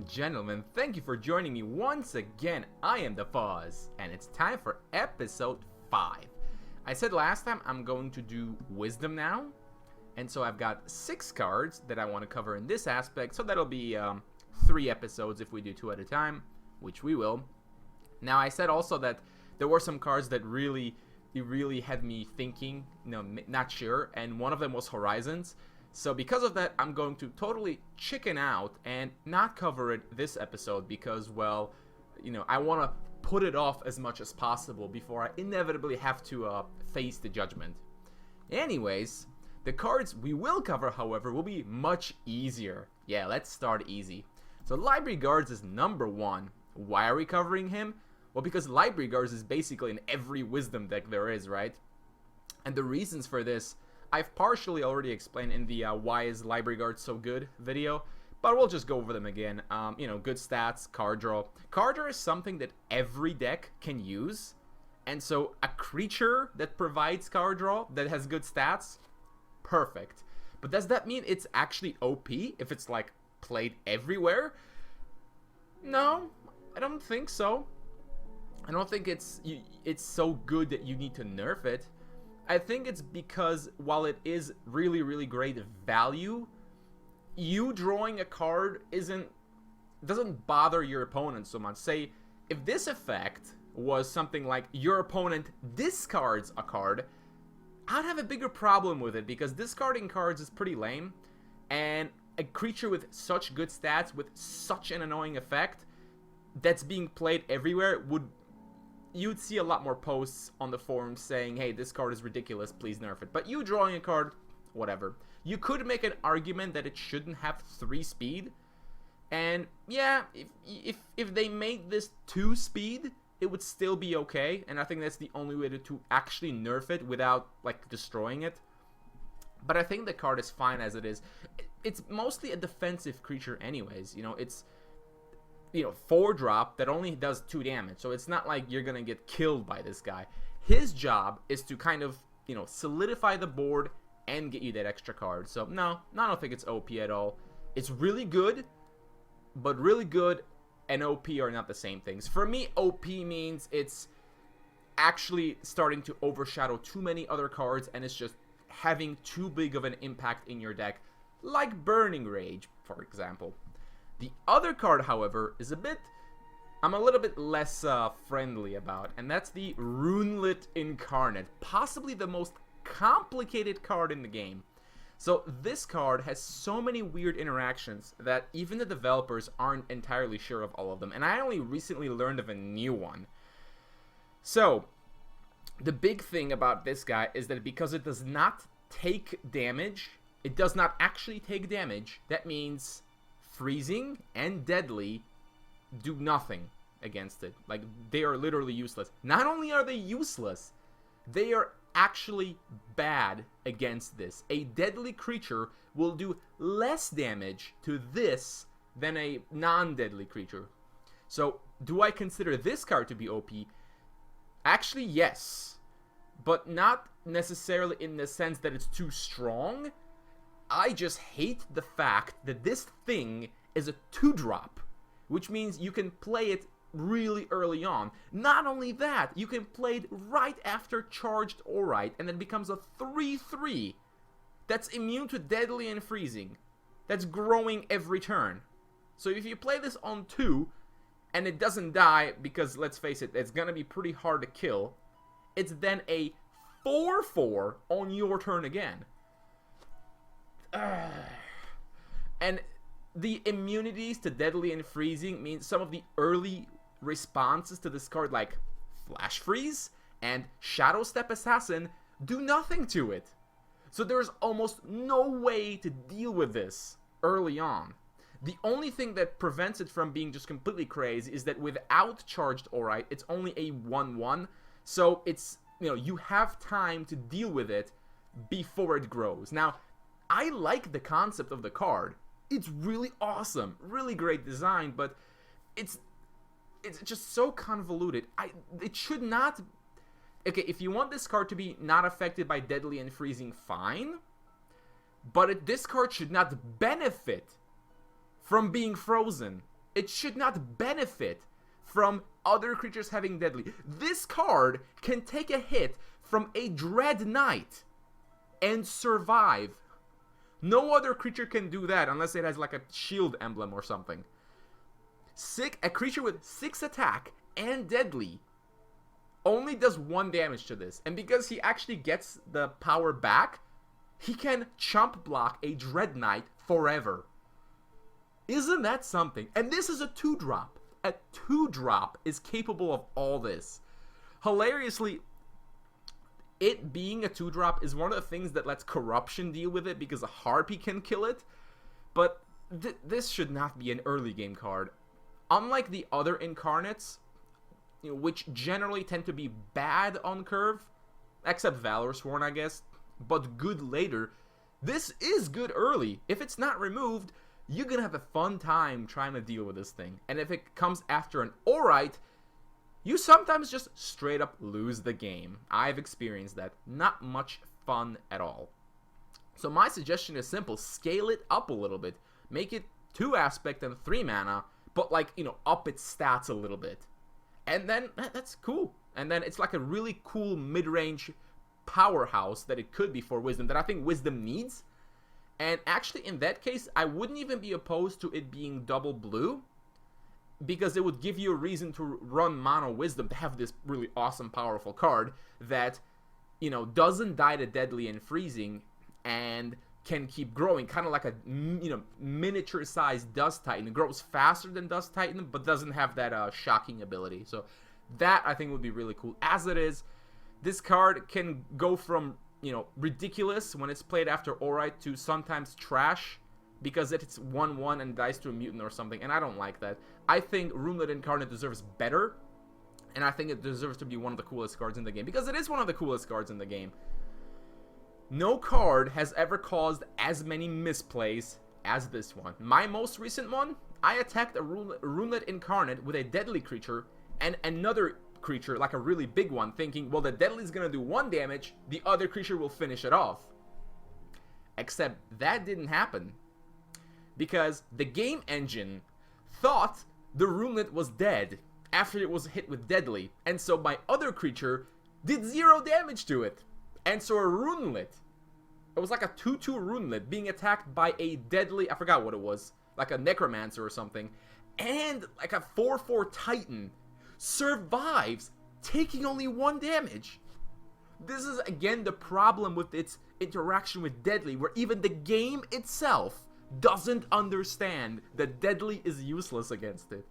and gentlemen, thank you for joining me once again. I am the Fuzz, and it's time for episode 5. I said last time I'm going to do Wisdom now, and so I've got 6 cards that I want to cover in this aspect, so that'll be 3 episodes if we do 2 at a time, which we will. Now, I said also that there were some cards that really had me thinking, not sure, and one of them was Horizons. So because of that, I'm going to totally chicken out and not cover it this episode because, well, I want to put it off as much as possible before I inevitably have to face the judgment. Anyways, the cards we will cover, however, will be much easier. Yeah, let's start easy. So Library Guards is number 1. Why are we covering him? Well, because Library Guards is basically in every Wisdom deck there is, right? And the reasons for this I've partially already explained in the Why is Library Guard So Good video, but we'll just go over them again. Good stats, card draw. Card draw is something that every deck can use, and so a creature that provides card draw that has good stats, perfect. But does that mean it's actually OP if it's like played everywhere? No, I don't think so. I don't think it's so good that you need to nerf it. I think it's because while it is really great value, you drawing a card doesn't bother your opponent so much. Say, if this effect was something like your opponent discards a card, I'd have a bigger problem with it because discarding cards is pretty lame, and a creature with such good stats, with such an annoying effect, that's being played everywhere you'd see a lot more posts on the forums saying, hey, this card is ridiculous, please nerf it. But you drawing a card, whatever. You could make an argument that it shouldn't have 3 speed. And yeah, if they made this 2 speed, it would still be okay. And I think that's the only way to actually nerf it without, like, destroying it. But I think the card is fine as it is. It's mostly a defensive creature anyways. It's 4-drop that only does 2 damage, so it's not like you're gonna get killed by this guy. His job is to kind of, solidify the board and get you that extra card. So no, I don't think it's OP at all. It's really good, but really good and OP are not the same things. For me, OP means it's actually starting to overshadow too many other cards, and it's just having too big of an impact in your deck, like Burning Rage, for example. The other card, however, is I'm a little bit less friendly about, and that's the Runelit Incarnate, possibly the most complicated card in the game. So this card has so many weird interactions that even the developers aren't entirely sure of all of them, and I only recently learned of a new one. So, the big thing about this guy is that because it does not take damage, it does not actually take damage, that means freezing and deadly do nothing against it. Like, they are literally useless. Not only are they useless, they are actually bad against this. A deadly creature will do less damage to this than a non-deadly creature. So, do I consider this card to be OP? Actually, yes. But not necessarily in the sense that it's too strong. I just hate the fact that this thing is a 2-drop, which means you can play it really early on. Not only that, you can play it right after Charged Aurite, and it becomes a 3/3 that's immune to deadly and freezing, that's growing every turn. So if you play this on 2, and it doesn't die, because let's face it, it's gonna be pretty hard to kill, it's then a 4/4 on your turn again. And the immunities to deadly and freezing means some of the early responses to this card, like Flash Freeze and Shadow Step Assassin, do nothing to it. So there's almost no way to deal with this early on. The only thing that prevents it from being just completely crazy is that without Charged Aurite, it's only a 1/1. So it's, you have time to deal with it before it grows. Now, I like the concept of the card. It's really awesome, really great design, but it's just so convoluted. It should not. Okay, if you want this card to be not affected by deadly and freezing, fine. But this card should not benefit from being frozen. It should not benefit from other creatures having deadly. This card can take a hit from a Dread Knight and survive. No other creature can do that unless it has like a shield emblem or something. A creature with 6 attack and deadly only does 1 damage to this. And because he actually gets the power back, he can chump block a Dread Knight forever. Isn't that something? And this is a 2-drop. A 2-drop is capable of all this. Hilariously, it being a 2-drop is one of the things that lets Corruption deal with it because a Harpy can kill it. But this should not be an early game card. Unlike the other Incarnates, which generally tend to be bad on curve, except Valorsworn, I guess, but good later, this is good early. If it's not removed, you're gonna have a fun time trying to deal with this thing. And if it comes after an Aurite, you sometimes just straight up lose the game. I've experienced that. Not much fun at all. So my suggestion is simple. Scale it up a little bit. Make it 2 aspect and 3 mana, but like, up its stats a little bit. And then, that's cool. And then it's like a really cool mid-range powerhouse that it could be for Wisdom, that I think Wisdom needs. And actually, in that case, I wouldn't even be opposed to it being double blue, because it would give you a reason to run Mono Wisdom to have this really awesome, powerful card that, doesn't die to deadly and freezing and can keep growing, kind of like a, miniature-sized Dust Titan. It grows faster than Dust Titan, but doesn't have that shocking ability. So that, I think, would be really cool. As it is, this card can go from, ridiculous when it's played after Aurite to sometimes trash because it's 1/1 and dies to a mutant or something, and I don't like that. I think Runelit Incarnate deserves better, and I think it deserves to be one of the coolest cards in the game, because it is one of the coolest cards in the game. No card has ever caused as many misplays as this one. My most recent one, I attacked a Runelit Incarnate with a deadly creature and another creature, like a really big one, thinking, well, the deadly is going to do 1 damage, the other creature will finish it off. Except that didn't happen, because the game engine thought the Runelit was dead after it was hit with deadly, and so my other creature did 0 damage to it. And so a Runelit, it was like a 2/2 Runelit being attacked by a deadly, I forgot what it was, like a Necromancer or something, and like a 4/4 Titan survives, taking only 1 damage. This is again the problem with its interaction with deadly, where even the game itself doesn't understand that deadly is useless against it.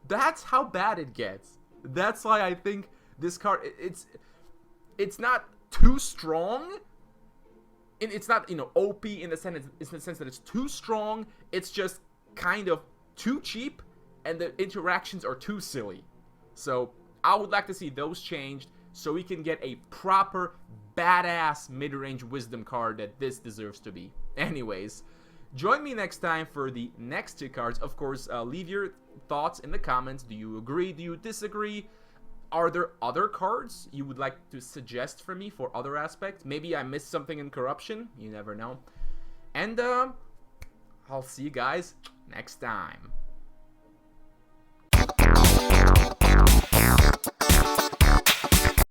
That's how bad it gets. That's why I think this card, it's not too strong, and it's not, OP in the sense that it's too strong. It's just kind of too cheap, and the interactions are too silly. So I would like to see those changed so we can get a proper badass mid-range Wisdom card that this deserves to be. Anyways, join me next time for the next 2 cards. Of course, leave your thoughts in the comments. Do you agree? Do you disagree? Are there other cards you would like to suggest for me for other aspects? Maybe I missed something in Corruption. You never know. And I'll see you guys next time.